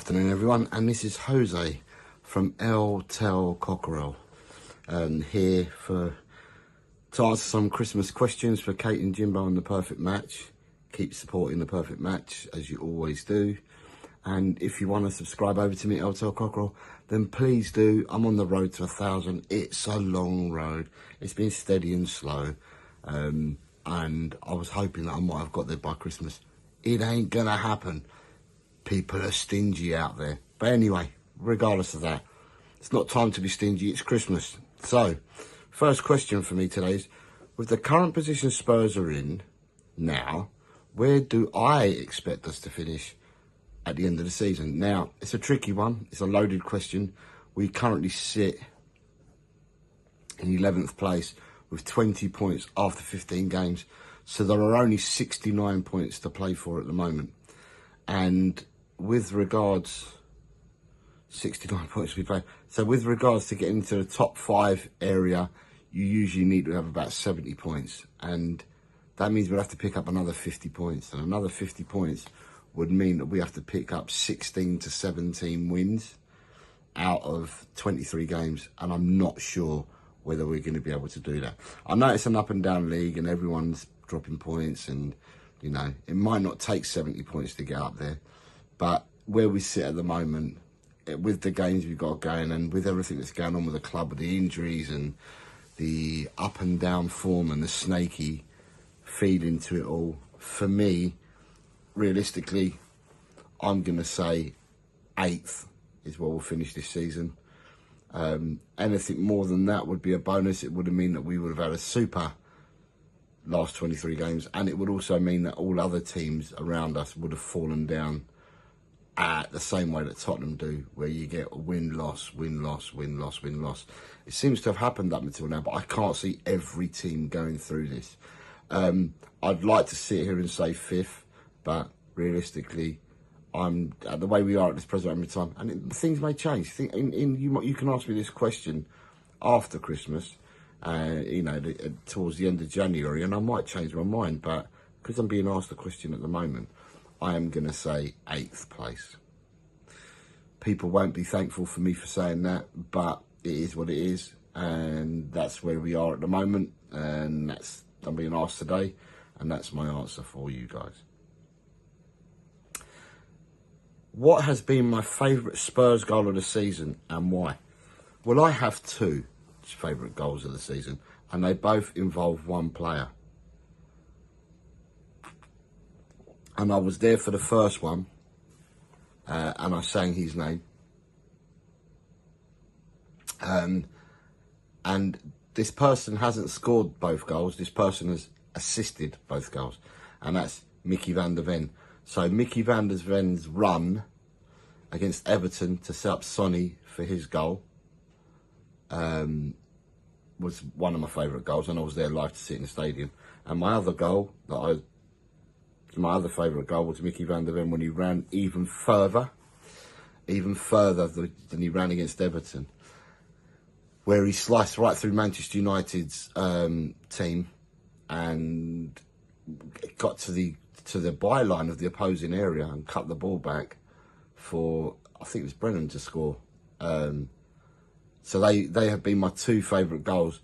afternoon, everyone, and this is Jose from El Tel Cockerel, here to answer some Christmas questions for Kate and Jimbo on The Perfect Match. Keep supporting The Perfect Match, as you always do. And if you want to subscribe over to me, El Tel Cockerel, then please do. I'm on the road to 1,000. It's a long road. It's been steady and slow. And I was hoping that I might have got there by Christmas. It ain't going to happen. People are stingy out there. But anyway, regardless of that, it's not time to be stingy. It's Christmas. So, first question for me today is, with the current position Spurs are in now, where do I expect us to finish at the end of the season? Now, it's a tricky one. It's a loaded question. We currently sit in 11th place with 20 points after 15 games. So there are only 69 points to play for at the moment. And with regards, 69 points we play. So with regards to getting into the top 5 area, you usually need to have about 70 points. And that means we'll have to pick up another 50 points. And another 50 points would mean that we have to pick up 16 to 17 wins out of 23 games. And I'm not sure whether we're going to be able to do that. I know it's an up and down league and everyone's dropping points, and you know, it might not take 70 points to get up there, but where we sit at the moment, with the games we've got going and with everything that's going on with the club, with the injuries and the up and down form and the snaky feeling to it all, for me, realistically, I'm going to say 8th is where we'll finish this season. Anything more than that would be a bonus. It would have meant that we would have had a super last 23 games, and it would also mean that all other teams around us would have fallen down at the same way that Tottenham do, where you get a win-loss, win-loss, win-loss, win-loss. It seems to have happened up until now, but I can't see every team going through this. I'd like to sit here and say 5th, but realistically, I'm at the way we are at this present moment in time, and things may change. You can ask me this question after Christmas, towards the end of January, and I might change my mind, but because I'm being asked the question at the moment, I am going to say 8th place. People won't be thankful for me for saying that, but it is what it is, and that's where we are at the moment, and I'm being asked today, and that's my answer for you guys. What has been my favourite Spurs goal of the season and why? Well, I have 2 favourite goals of the season, and they both involve one player. And I was there for the first one, and I sang his name. And this person hasn't scored both goals. This person has assisted both goals, and that's Mickey van der Ven. So Mickey van der Ven's run against Everton to set up Sonny for his goal was one of my favourite goals, and I was there live to sit in the stadium. And my other favourite goal was Mickey van der Ven when he ran even further than he ran against Everton, where he sliced right through Manchester United's team and got to the byline of the opposing area and cut the ball back for, I think it was Brennan to score. So they have been my 2 favourite goals,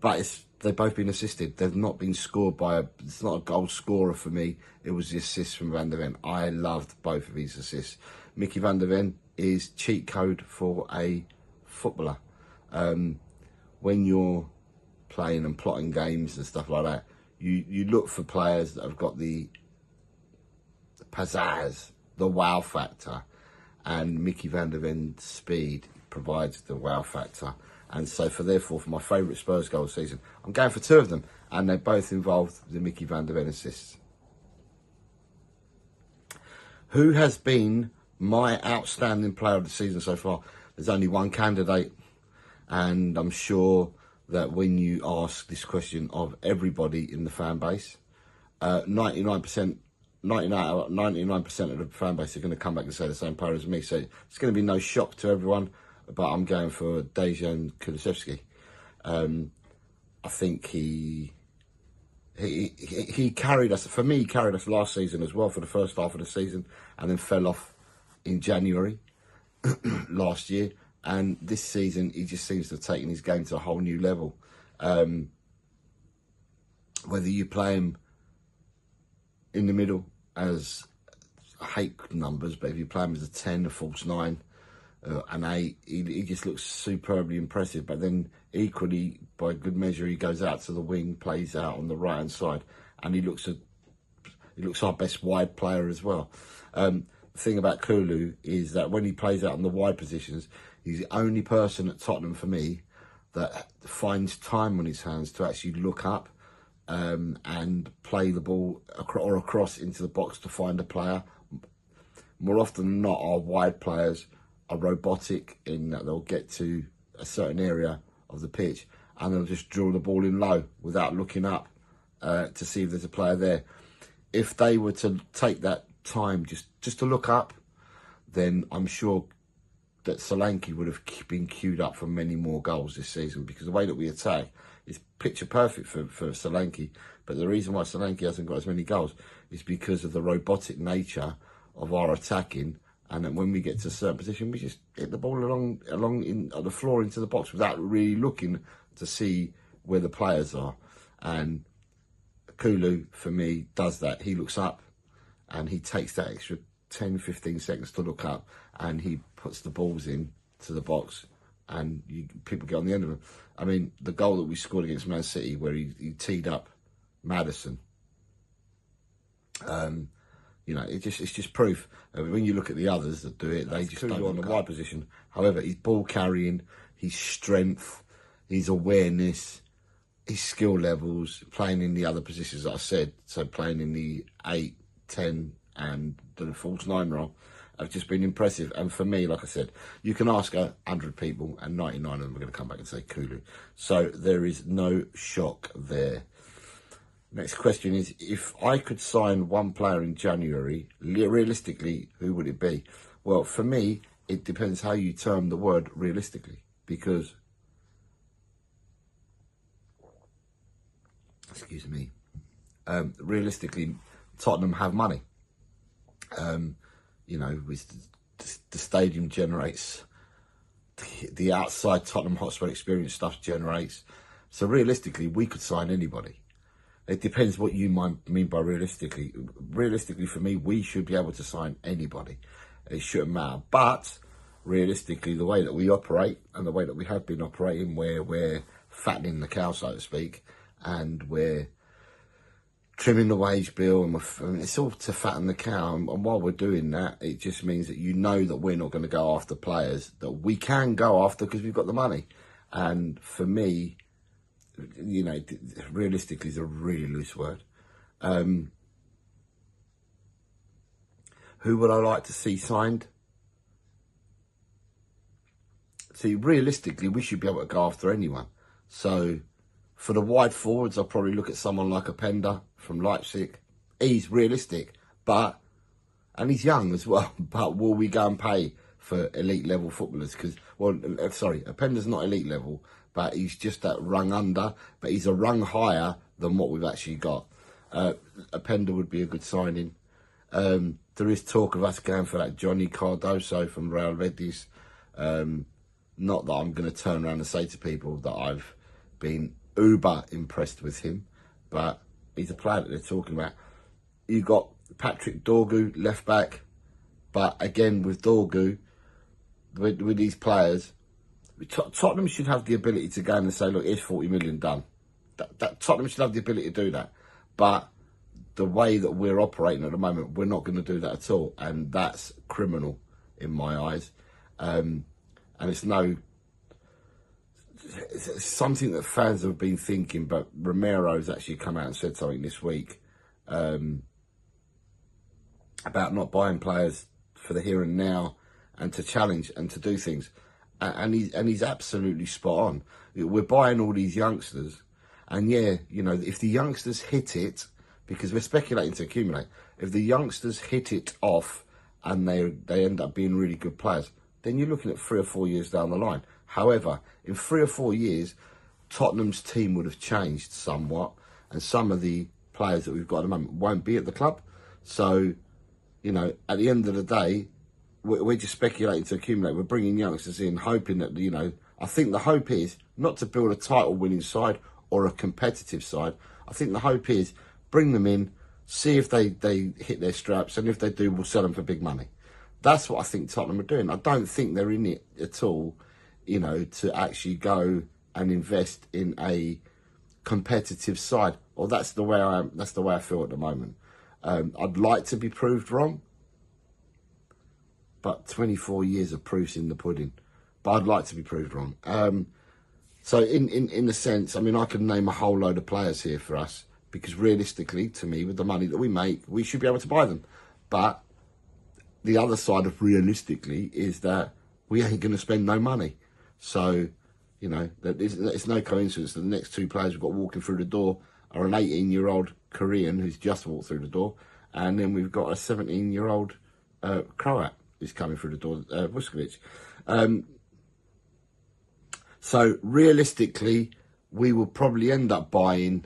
but they've both been assisted. They've not been scored by it's not a goal scorer for me. It was the assist from Van der Ven. I loved both of his assists. Mickey van der Ven is cheat code for a footballer. When you're playing and plotting games and stuff like that, you look for players that have got the pizzazz, the wow factor, and Mickey van der Ven's speed provides the wow factor. And so for my favourite Spurs goal season, I'm going for 2 of them, and they both involved the Mickey van der Ven assists. Who has been my outstanding player of the season so far? There's only one candidate, and I'm sure that when you ask this question of everybody in the fan base, 99% of the fan base are going to come back and say the same player as me. So it's going to be no shock to everyone, but I'm going for Dejan Kulusevski. I think he carried us. For me, he carried us last season as well for the first half of the season, and then fell off in January last year, and this season he just seems to have taken his game to a whole new level. Whether you play him in the middle as, I hate numbers, but if you play him as a 10, a false 9, an 8, he just looks superbly impressive. But then equally, by good measure, he goes out to the wing, plays out on the right hand side, and he looks our best wide player as well. The thing about Kulu is that when he plays out on the wide positions, he's the only person at Tottenham for me that finds time on his hands to actually look up and play the ball or across into the box to find a player. More often than not, our wide players are robotic in that they'll get to a certain area of the pitch and they'll just drill the ball in low without looking up to see if there's a player there. If they were to take that time just to look up, then I'm sure that Solanke would have been queued up for many more goals this season, because the way that we attack is picture perfect for Solanke. But the reason why Solanke hasn't got as many goals is because of the robotic nature of our attacking, and that when we get to a certain position, we just hit the ball along the floor into the box without really looking to see where the players are. And Kulu, for me, does that. He looks up and he takes that extra 10, 15 seconds to look up, and he puts the balls in to the box, and people get on the end of them. I mean, the goal that we scored against Man City, where he teed up Maddison, it's just proof. When you look at the others that do it, they just don't go on the wide position. However, his ball carrying, his strength, his awareness, his skill levels, playing in the other positions that I said, so playing in the 8, 10 and the false 9 role, have just been impressive. And for me, like I said, you can ask 100 people and 99 of them are going to come back and say Kulu. So there is no shock there. Next question is, if I could sign one player in January, realistically, who would it be? Well, for me, it depends how you term the word realistically, because, excuse me, realistically, Tottenham have money. The stadium generates, the outside Tottenham Hotspur experience stuff generates. So realistically, we could sign anybody. It depends what you mean by realistically. Realistically, for me, we should be able to sign anybody. It shouldn't matter. But realistically, the way that we operate and the way that we have been operating, where we're fattening the cow, so to speak, and we're trimming the wage bill, and it's all to fatten the cow. And while we're doing that, it just means that you know that we're not going to go after players that we can go after because we've got the money. And for me, realistically is a really loose word. Who would I like to see signed? See, realistically, we should be able to go after anyone. So for the wide forwards, I'll probably look at someone like Openda from Leipzig. He's realistic, and he's young as well. But will we go and pay for elite level footballers? Because, Openda's not elite level, but he's just that rung under. But he's a rung higher than what we've actually got. Openda would be a good signing. There is talk of us going for that Johnny Cardoso from Real Betis. Not that I'm going to turn around and say to people that I've been uber impressed with him, but he's a player that they're talking about. You've got Patrick Dorgu, left back, but again with Dorgu, with these players, Tottenham should have the ability to go in and say, look, here's 40 million done. That Tottenham should have the ability to do that, but the way that we're operating at the moment, we're not going to do that at all, and that's criminal in my eyes. And it's something that fans have been thinking, but Romero's actually come out and said something this week about not buying players for the here and now and to challenge and to do things. And he's absolutely spot on. We're buying all these youngsters, and if the youngsters hit it, because we're speculating to accumulate, if the youngsters hit it off and they end up being really good players, then you're looking at 3 or 4 years down the line. However, in 3 or 4 years, Tottenham's team would have changed somewhat, and some of the players that we've got at the moment won't be at the club. So, at the end of the day, we're just speculating to accumulate. We're bringing youngsters in, hoping that, I think the hope is not to build a title-winning side or a competitive side. I think the hope is bring them in, see if they hit their straps, and if they do, we'll sell them for big money. That's what I think Tottenham are doing. I don't think they're in it at all, to actually go and invest in a competitive side. Or that's the way I feel at the moment. I'd like to be proved wrong, but 24 years of proof's in the pudding. But I'd like to be proved wrong. So in a sense, I mean, I can name a whole load of players here for us, because realistically, to me, with the money that we make, we should be able to buy them. But the other side of realistically is that we ain't going to spend no money. So, it's no coincidence that the next two players we've got walking through the door are an 18-year-old Korean who's just walked through the door, and then we've got a 17-year-old Croat who's coming through the door, Vuskovic. So realistically, we will probably end up buying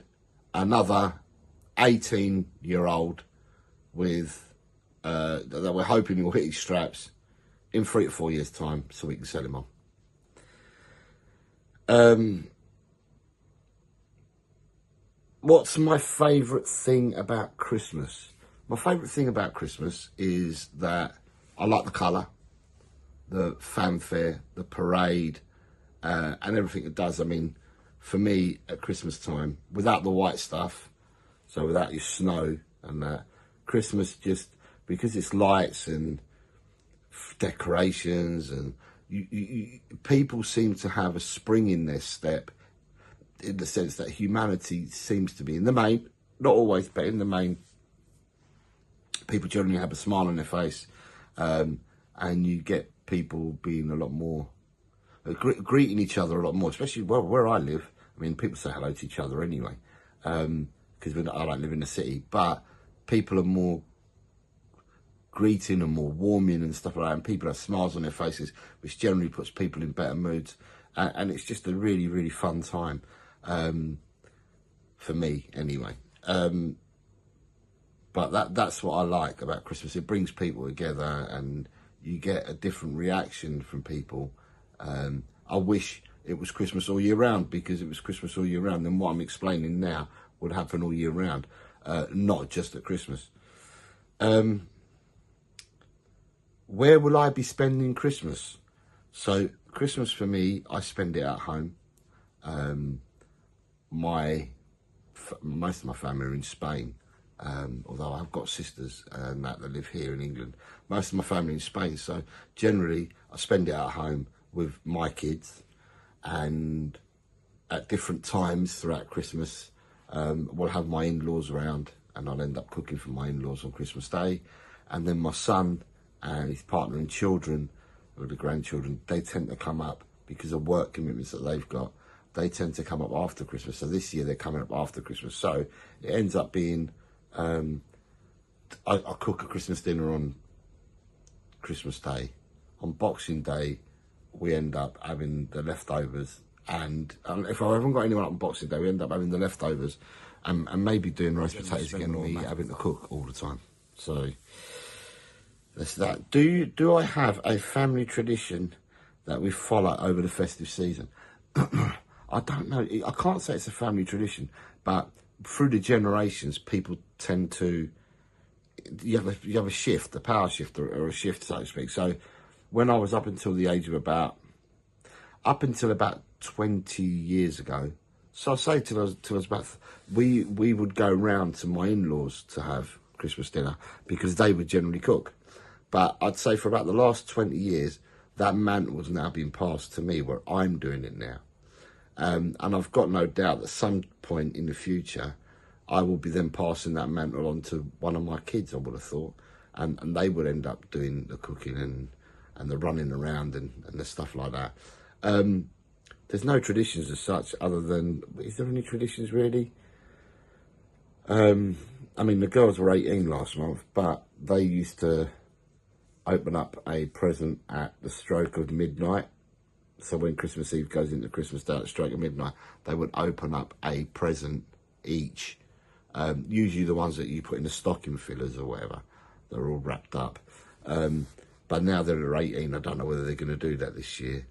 another 18-year-old with that we're hoping will hit his straps in 3 to 4 years' time, so we can sell him on. What's my favourite thing about Christmas? My favourite thing about Christmas is that I like the colour, the fanfare, the parade, and everything it does. I mean, for me, at Christmas time, without the white stuff, so without your snow and that, Christmas just, because it's lights and decorations, and people seem to have a spring in their step, in the sense that humanity seems to be, in the main, not always, but in the main, people generally have a smile on their face, and you get people being a lot more, greeting each other a lot more, especially where I live. I mean, people say hello to each other anyway, because I don't live in the city, but people are more greeting and more warming and stuff like that, and people have smiles on their faces, which generally puts people in better moods, and it's just a really, really fun time, for me anyway. But that's what I like about Christmas. It brings people together, and you get a different reaction from people. I wish it was Christmas all year round, because it was Christmas all year round, then what I'm explaining now would happen all year round, not just at Christmas. Where will I be spending Christmas? So Christmas for me, I spend it at home. Most of my family are in Spain, although I've got sisters that live here in England. Most of my family in Spain, so generally I spend it at home with my kids, and at different times throughout Christmas, we'll have my in-laws around, and I'll end up cooking for my in-laws on Christmas Day, and then my son and his partner and children, or the grandchildren, they tend to come up because of work commitments that they've got. They tend to come up after Christmas. So this year they're coming up after Christmas. So it ends up being, I cook a Christmas dinner on Christmas Day. On Boxing Day, we end up having the leftovers. And if I haven't got anyone up on Boxing Day, we end up having the leftovers, and maybe doing roast potatoes again, or me having to cook all the time. So that's that. Do I have a family tradition that we follow over the festive season? I don't know. I can't say it's a family tradition, but through the generations, people tend to, you have a shift, a power shift, or a shift, so to speak. So when I was up until about 20 years ago, so I say till I was about, we would go round to my in-laws to have Christmas dinner, because they would generally cook. But I'd say for about the last 20 years, that mantle was now being passed to me, where I'm doing it now. And I've got no doubt that at some point in the future, I will be then passing that mantle on to one of my kids, I would have thought. And they would end up doing the cooking and the running around and the stuff like that. There's no traditions as such, other than, is there any traditions really? I mean, the girls were 18 last month, but they used to open up a present at the stroke of midnight. So when Christmas Eve goes into Christmas Day at the stroke of midnight, they would open up a present each. Usually the ones that you put in the stocking fillers or whatever, they're all wrapped up. But now they're 18, I don't know whether they're going to do that this year.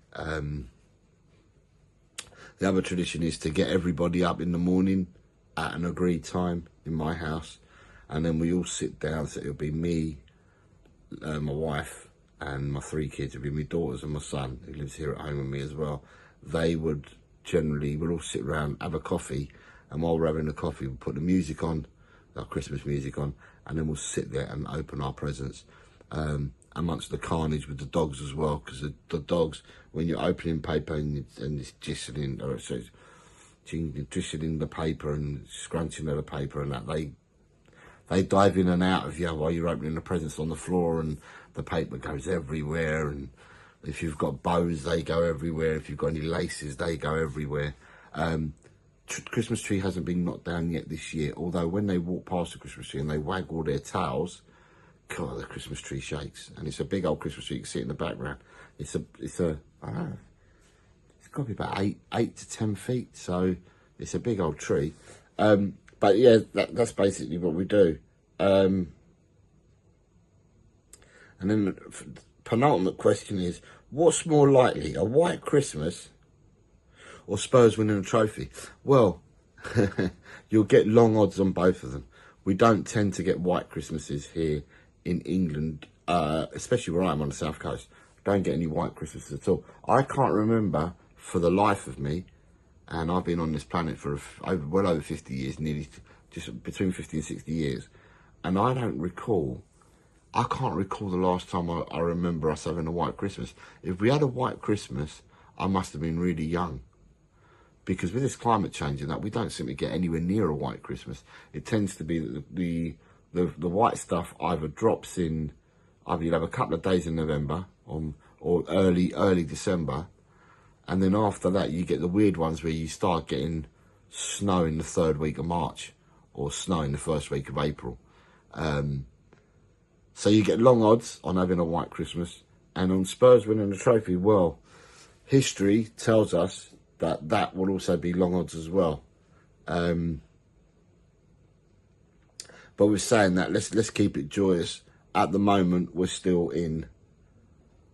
The other tradition is to get everybody up in the morning at an agreed time in my house, and then we all sit down. So it'll be me, my wife, and my 3 kids. It'll be my daughters and my son, who lives here at home with me as well. They would generally, we'll all sit around, have a coffee, and while we're having the coffee, we'll put the music on, our Christmas music on, and then we'll sit there and open our presents. Amongst the carnage with the dogs as well, because the dogs, when you're opening paper and it's jizzing, or so it's jizzing the paper and scrunching at the paper and that, they dive in and out of you while you're opening the presents on the floor, and the paper goes everywhere. And if you've got bows, they go everywhere. If you've got any laces, they go everywhere. Christmas tree hasn't been knocked down yet this year, although when they walk past the Christmas tree and they wag all their tails, God, the Christmas tree shakes. And it's a big old Christmas tree. You can see it in the background. It's a I don't know, it's got to be about 8 to 10 feet. So it's a big old tree. But yeah, that's basically what we do. And then the penultimate question is, what's more likely, a white Christmas or Spurs winning a trophy? Well, you'll get long odds on both of them. We don't tend to get white Christmases here in England, especially where I am on the south coast. Don't get any white Christmases at all. I can't remember for the life of me, and I've been on this planet for well over 50 years, nearly just between 50 and 60 years, and I can't recall the last time I remember us having a white Christmas. If we had a white Christmas, I must have been really young, because with this climate change and that, we don't seem to get anywhere near a white Christmas. It tends to be that the white stuff either drops in, either you'll have a couple of days in November or early December, and then after that you get the weird ones where you start getting snow in the 3rd week of March or snow in the 1st week of April. So you get long odds on having a white Christmas. And on Spurs winning the trophy, well, history tells us that will also be long odds as well. But we're saying that, let's keep it joyous. At the moment, we're still in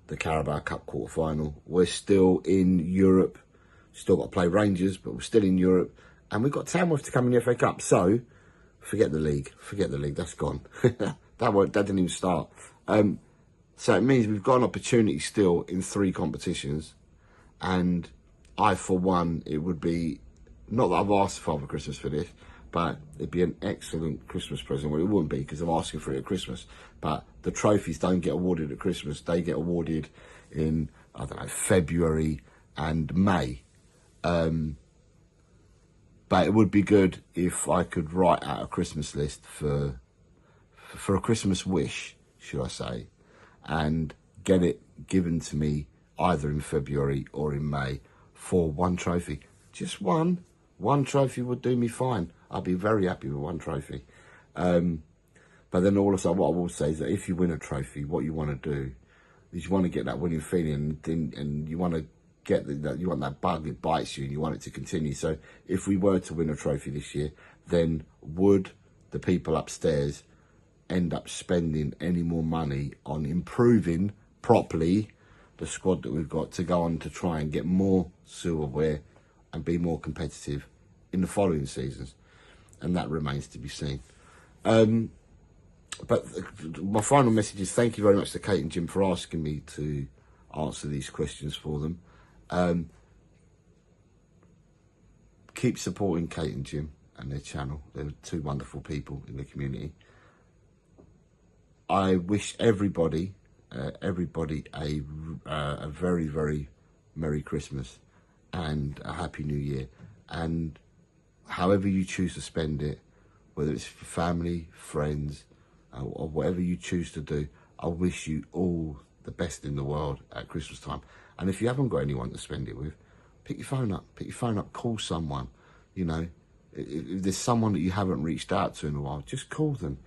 the Carabao Cup quarter-final. We're still in Europe. Still got to play Rangers, but we're still in Europe. And we've got Tamworth to come in the FA Cup. So, forget the league. Forget the league. That's gone. That didn't even start. So it means we've got an opportunity still in 3 competitions. And I, for one, it would be, not that I've asked Father Christmas for this, but it'd be an excellent Christmas present. Well, it wouldn't be, because I'm asking for it at Christmas. But the trophies don't get awarded at Christmas. They get awarded in, I don't know, February and May. But it would be good if I could write out a Christmas list for a Christmas wish, should I say, and get it given to me either in February or in May for 1 trophy. Just one. 1 trophy would do me fine. I'd be very happy with 1 trophy. But then also what I will say is that if you win a trophy, what you want to do is you want to get that winning feeling, and you want to get that, you want that bug that bites you, and you want it to continue. So if we were to win a trophy this year, then would the people upstairs end up spending any more money on improving properly the squad that we've got to go on to try and get more silverware and be more competitive in the following seasons? And that remains to be seen. But my final message is thank you very much to Kate and Jim for asking me to answer these questions for them. Keep supporting Kate and Jim and their channel. They're 2 wonderful people in the community. I wish everybody a very, very Merry Christmas and a Happy New Year. And however you choose to spend it, whether it's for family, friends, or whatever you choose to do, I wish you all the best in the world at Christmas time. And if you haven't got anyone to spend it with, pick your phone up, call someone. You know, if there's someone that you haven't reached out to in a while, just call them.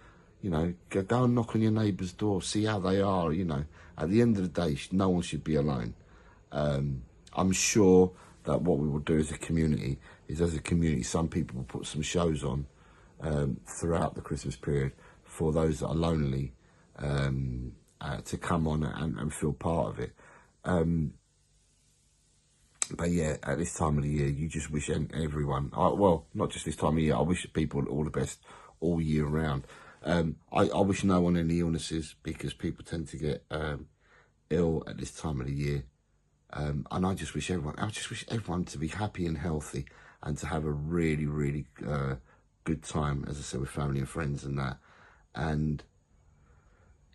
You know, go and knock on your neighbour's door, see how they are. You know, at the end of the day, no one should be alone. I'm sure that what we will do as a community is, some people will put some shows on throughout the Christmas period for those that are lonely, to come on and feel part of it. But yeah, at this time of the year, you just wish everyone, well, not just this time of year, I wish people all the best all year round. I wish no one any illnesses, because people tend to get ill at this time of the year. And I just wish everyone to be happy and healthy, and to have a really, really good time, as I said, with family and friends and that. And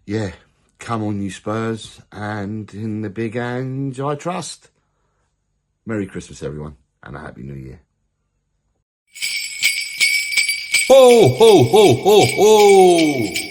yeah, come on, you Spurs, and in the big Ange I trust. Merry Christmas, everyone, and a Happy New Year. Ho, ho, ho, ho, ho!